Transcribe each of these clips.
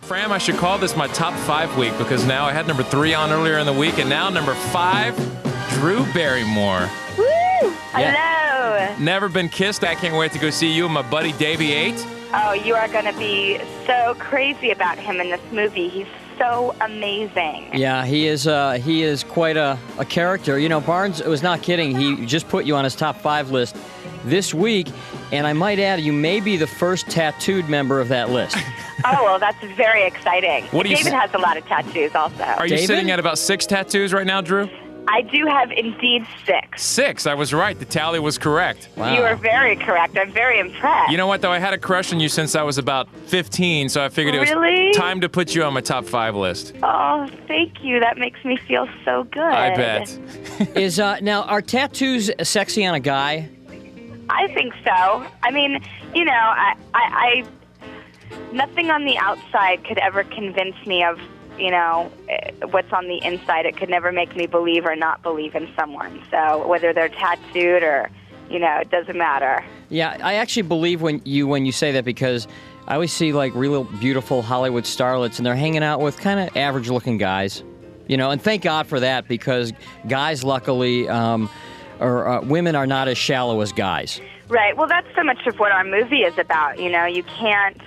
Fram, I should call this my top 5 week because now I had number 3 on earlier in the week, and now number 5, Drew Barrymore. Woo! Yeah. Hello. Never been kissed. I can't wait to go see you and my buddy Davey 8. Oh, you are going to be so crazy about him in this movie. He's so amazing. Yeah, he is quite a character. You know, Barnes was not kidding. He just put you on his top 5 list this week, and I might add, you may be the first tattooed member of that list. Oh, well, that's very exciting. What do you David has a lot of tattoos also. Are you David? sitting at about 6 tattoos right now, Drew? I do have indeed 6. 6. I was right. The tally was correct. Wow. You are very correct. I'm very impressed. You know what, though? I had a crush on you since I was about 15, so I figured it Really? was time to put you on my top 5 list. Oh, thank you. That makes me feel so good. I bet. Is now, are tattoos sexy on a guy? I think so. I mean, you know, I nothing on the outside could ever convince me of, you know, what's on the inside. It could never make me believe or not believe in someone. So whether they're tattooed or, you know, it doesn't matter. Yeah, I actually believe when you say that, because I always see like real beautiful Hollywood starlets and they're hanging out with kind of average-looking guys, you know, and thank God for that, because guys, luckily, women are not as shallow as guys. Right. Well, that's so much of what our movie is about. You know, you can't,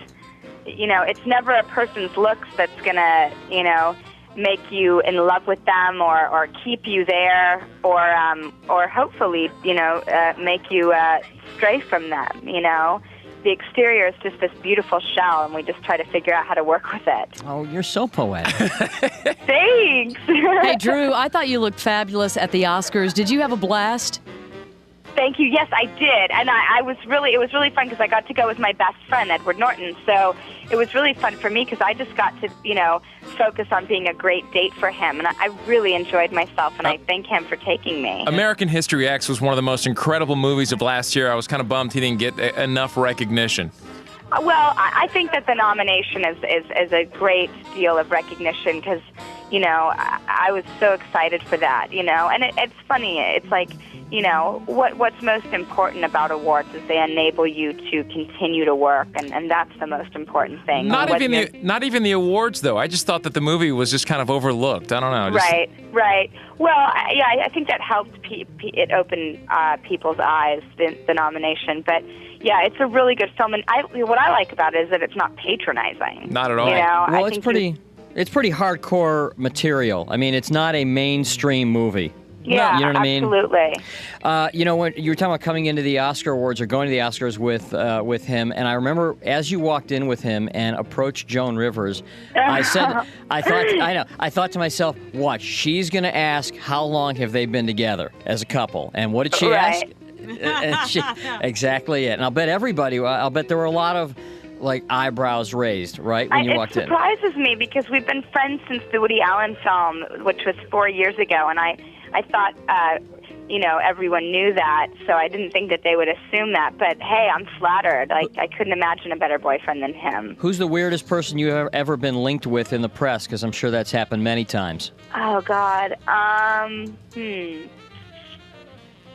you know, it's never a person's looks that's going to, you know, make you in love with them or keep you there or hopefully, you know, make you stray from them, you know. The exterior is just this beautiful shell, and we just try to figure out how to work with it. Oh, you're so poetic. Thanks. Hey, Drew, I thought you looked fabulous at the Oscars. Did you have a blast? Thank you. Yes, I did, and it was really fun because I got to go with my best friend, Edward Norton. So it was really fun for me because I just got to, you know, focus on being a great date for him, and I really enjoyed myself, and I thank him for taking me. American History X was one of the most incredible movies of last year. I was kind of bummed he didn't get enough recognition. Well, I think that the nomination is a great deal of recognition because, you know, I was so excited for that, you know. And it's funny. It's like, you know, what's most important about awards is they enable you to continue to work, and that's the most important thing. Not even the awards, though. I just thought that the movie was just kind of overlooked. I don't know. Right. Well, I think that helped it open people's eyes, the nomination. But yeah, it's a really good film, and what I like about it is that it's not patronizing. Not at all. You know, Well, it's pretty hardcore material. I mean, it's not a mainstream movie. Yeah, you know what I mean? Absolutely. You know, when you were talking about coming into the Oscar Awards or going to the Oscars with him, and I remember as you walked in with him and approached Joan Rivers, I thought to myself, watch, she's going to ask how long have they been together as a couple, and what did she ask? Exactly it. And I'll bet there were a lot of like eyebrows raised, right, when you walked in. It surprises me because we've been friends since the Woody Allen film, which was 4 years ago, and I thought, you know, everyone knew that, so I didn't think that they would assume that. But hey, I'm flattered. Like, I couldn't imagine a better boyfriend than him. Who's the weirdest person you've ever been linked with in the press? Because I'm sure that's happened many times. Oh God.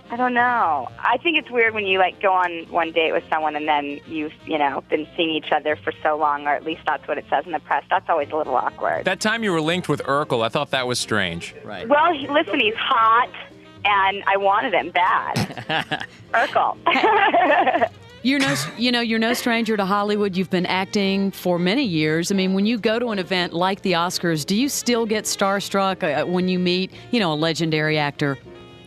I don't know. I think it's weird when you like go on one date with someone and then you've, you know, been seeing each other for so long, or at least that's what it says in the press. That's always a little awkward. That time you were linked with Urkel, I thought that was strange. Right. Well, listen, he's hot, and I wanted him bad. Urkel. You're no stranger to Hollywood. You've been acting for many years. I mean, when you go to an event like the Oscars, do you still get starstruck when you meet, you know, a legendary actor?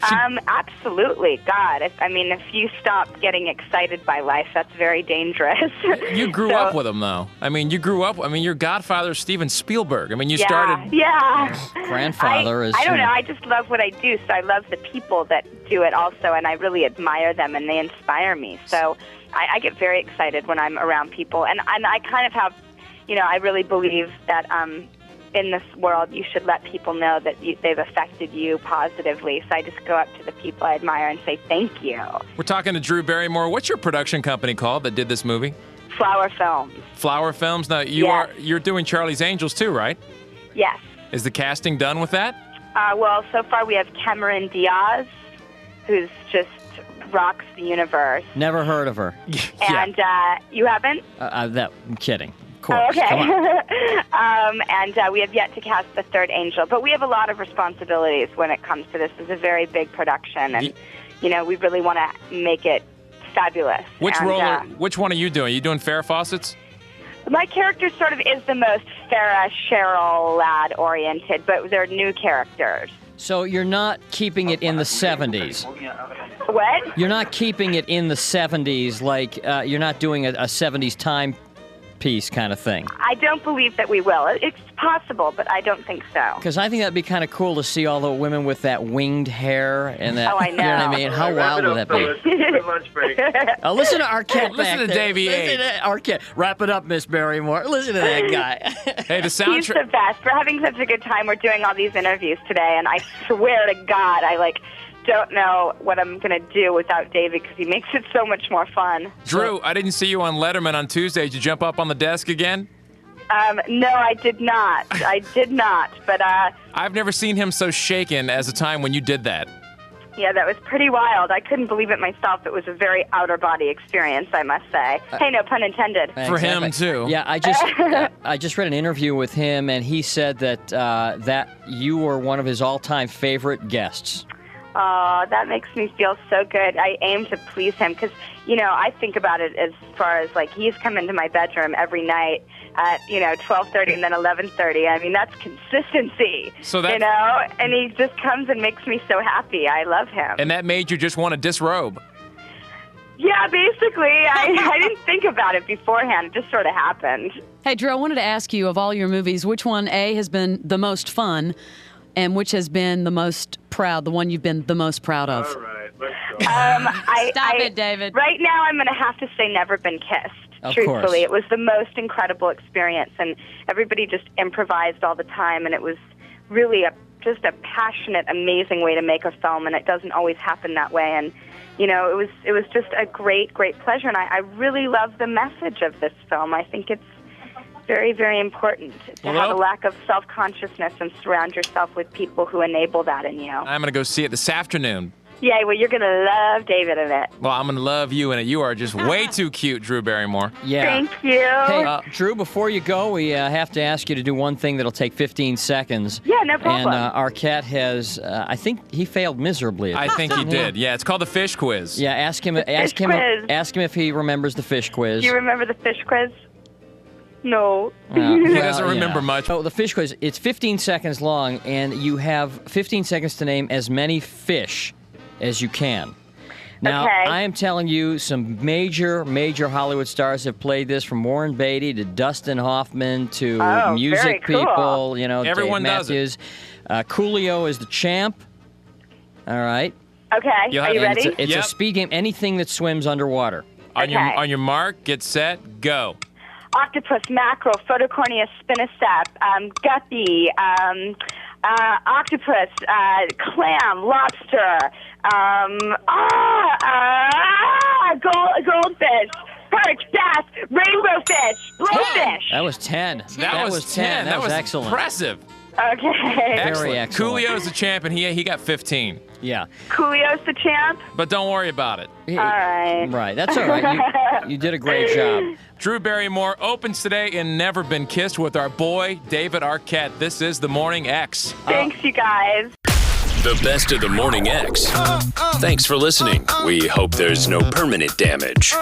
Absolutely. God, if you stop getting excited by life, that's very dangerous. You grew up with him, though. Your godfather is Steven Spielberg. You started... Yeah. Grandfather is... I don't know. I just love what I do, so I love the people that do it also, and I really admire them, and they inspire me. So I get very excited when I'm around people, and I kind of have, you know, I really believe that... in this world, you should let people know that they've affected you positively. So I just go up to the people I admire and say thank you. We're talking to Drew Barrymore. What's your production company called that did this movie? Flower Films. Flower Films. Now you're doing Charlie's Angels too, right? Yes. Is the casting done with that? Well, so far we have Cameron Diaz, who's just rocks the universe. Never heard of her. And you haven't? I'm kidding. Oh, okay. And we have yet to cast the third angel. But we have a lot of responsibilities when it comes to this. It's a very big production, and we really want to make it fabulous. Which one are you doing? Are you doing Farrah Fawcett's? My character sort of is the most Farrah, Cheryl Ladd oriented, but they're new characters. So you're not keeping it in the 70s. What? You're not keeping it in the 70s, like you're not doing a 70s time piece kind of thing. I don't believe that we will. It's possible, but I don't think so. Because I think that'd be kind of cool to see all the women with that winged hair and that. Oh, I know. You know what I mean? How wild would that be? Lunch break. Listen to Arquette. Listen to back there. Davey Listen to Arquette. Wrap it up, Miss Barrymore. Listen to that guy. Hey, the He's the soundtrack. best. We're having such a good time. We're doing all these interviews today, and I swear to God, I don't know what I'm going to do without David because he makes it so much more fun. Drew, I didn't see you on Letterman on Tuesday. Did you jump up on the desk again? No, I did not. I did not. But I've never seen him so shaken as a time when you did that. yeah, that was pretty wild. I couldn't believe it myself. It was a very outer body experience, I must say. Hey, no pun intended. For him, too. Yeah, I just read an interview with him, and he said that that you were one of his all-time favorite guests. Oh, that makes me feel so good. I aim to please him because, I think about it as far as, he's come into my bedroom every night at, 12:30 and then 11:30. I mean, that's consistency, So that's- and he just comes and makes me so happy. I love him. And that made you just want to disrobe. Yeah, basically. I didn't think about it beforehand. It just sort of happened. Hey, Drew, I wanted to ask you, of all your movies, which one, A, has been the most fun, and which has been the most proud, the one you've been the most proud of? All right, let's go. Stop it, David. Right now, I'm going to have to say Never Been Kissed. Of Truthfully, course. it was the most incredible experience, and everybody just improvised all the time, and it was really just a passionate, amazing way to make a film, and it doesn't always happen that way. And it was just a great, great pleasure, and I really love the message of this film. I think it's very, very important to have a lack of self-consciousness and surround yourself with people who enable that in you. I'm going to go see it this afternoon. Yeah, well, you're going to love David in it. Well, I'm going to love you in it. You are just way too cute, Drew Barrymore. Yeah. Thank you. Hey, Drew, before you go, we have to ask you to do one thing that'll take 15 seconds. Yeah, no problem. And Arquette has, I think he failed miserably. I think he did. Yeah, it's called the fish quiz. Yeah, ask him quiz. if he remembers the fish quiz. Do you remember the fish quiz? No. He doesn't remember much. Oh, the fish quiz, it's 15 seconds long, and you have 15 seconds to name as many fish as you can. Now, Okay. I am telling you, some major, major Hollywood stars have played this, from Warren Beatty to Dustin Hoffman to Oh, music very cool. people, Everyone Dave does it. Matthews. Coolio is the champ. All right. Okay, You'll are have- you And ready? It's Yep. a speed game, anything that swims underwater. On Okay. your mark, get set, go. Octopus, mackerel, photocornea, spinosap, guppy, octopus, clam, lobster, goldfish, perch, bass, rainbow fish, blowfish. That was 10. That was 10. That was excellent. Impressive. Okay. Very excellent. Coolio's the champ, and he got 15. Yeah. Coolio's the champ. But don't worry about it. All right. Right. That's all right. You did a great job. Drew Barrymore opens today in Never Been Kissed with our boy, David Arquette. This is The Morning X. Thanks, you guys. The best of the Morning X. Thanks for listening. We hope there's no permanent damage.